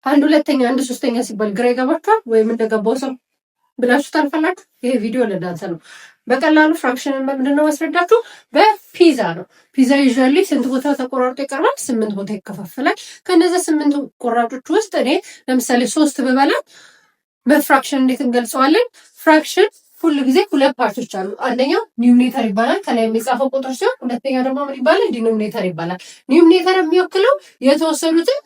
አንድ ሁለተኛ አንድ ሶስተኛ ሲባል ግራ ይገባችኋል ወይም እንደገባው ሰው ብላችሁ ታልፈላችሁ። ይሄ ቪዲዮ ለእናንተ ነው። በቀላሉ ፍራክሽንን በምንድን ነው ማስረዳችሁ? በፒዛ ነው። ፒዛ ዩዥዋሊ ስንት ቦታ ተቆራርጦ ይቀርባል? 8 ቦታ ይከፋፈላል። ከነዛ 8 ቆራጮች ውስጥ እኔ ለምሳሌ 3 ብበላ በፍራክሽን እንዴት እንገልጸዋለን? ፍራክሽን ሁሉ ጊዜ ሁለት ፓርቶች አሉ። አንደኛው ኒውሚኔተር ይባላል፣ ከላይ የሚጻፈው ቁጥር ሲሆን፣ ሁለተኛው ደግሞ ምን ይባላል? ዲኖሚኔተር ይባላል። ኒውሚኔተር የሚወክለው የተወሰኑትን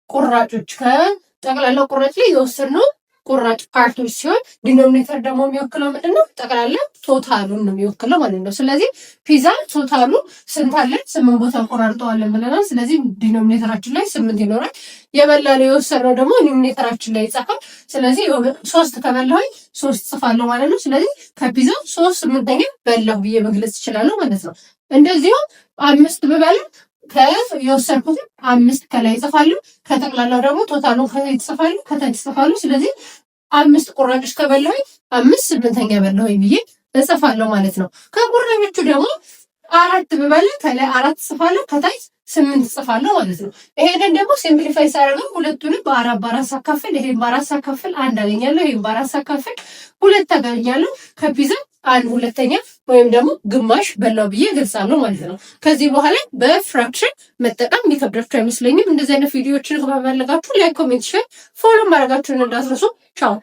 ቁራጮች ከጠቅላላው ቁራጭ ላይ የወሰድነው ቁራጭ ፓርቶች ሲሆን ዲኖሚኔተር ደግሞ የሚወክለው ምንድነው? ጠቅላላ ቶታሉን ነው የሚወክለው ማለት ነው። ስለዚህ ፒዛ ቶታሉ ስንት አለ? 8 ቦታ ቆራርጠዋለን ብለናል። ስለዚህ ዲኖሚኔተራችን ላይ 8 ይኖራል። የበላነው የወሰድነው ደግሞ ኒውሚኔተራችን ላይ ይጻፋል። ስለዚህ 3 ከበላሁኝ 3 ጽፋለሁ ማለት ነው። ስለዚህ ከፒዛው 3/8 በላሁ ብዬ መግለጽ እችላለሁ ማለት ነው። እንደዚሁ 5 ብበላ የወሰድኩት 5 ከላይ ይጽፋሉ። ከጠቅላላው ደግሞ ቶታሉን ከላይ ይጽፋሉ፣ ከታች ይጽፋሉ። ስለዚህ 5 ቁራጮች ከበላሁኝ 5/8 በላሁኝ ብዬ እጽፋለሁ ማለት ነው። ከቁራጮቹ ደግሞ 4 ብበላ ከላይ 4 ጽፋለሁ፣ ከታች 8 ጽፋለሁ ማለት ነው። ይሄንን ደግሞ ሲምፕሊፋይ ሳደርገው ሁለቱንም በ4 ሳካፍል፣ ይሄን በ4 ሳካፍል 1 አገኛለሁ፣ ይሄን በ4 ሳካፍል 2 አገኛለሁ። ከፒዛ 1/2 ወይም ደግሞ ግማሽ በላው ብዬ ገልጻለሁ ማለት ነው። ከዚህ በኋላ በፍራክሽን መጠቀም የሚከብዳችሁ አይመስለኝም። እንደዚህ አይነት ቪዲዮዎችን ከፈለጋችሁ ላይክ፣ ኮሜንት፣ ሼር፣ ፎሎ ማድረጋችሁን እንዳትረሱ። ቻው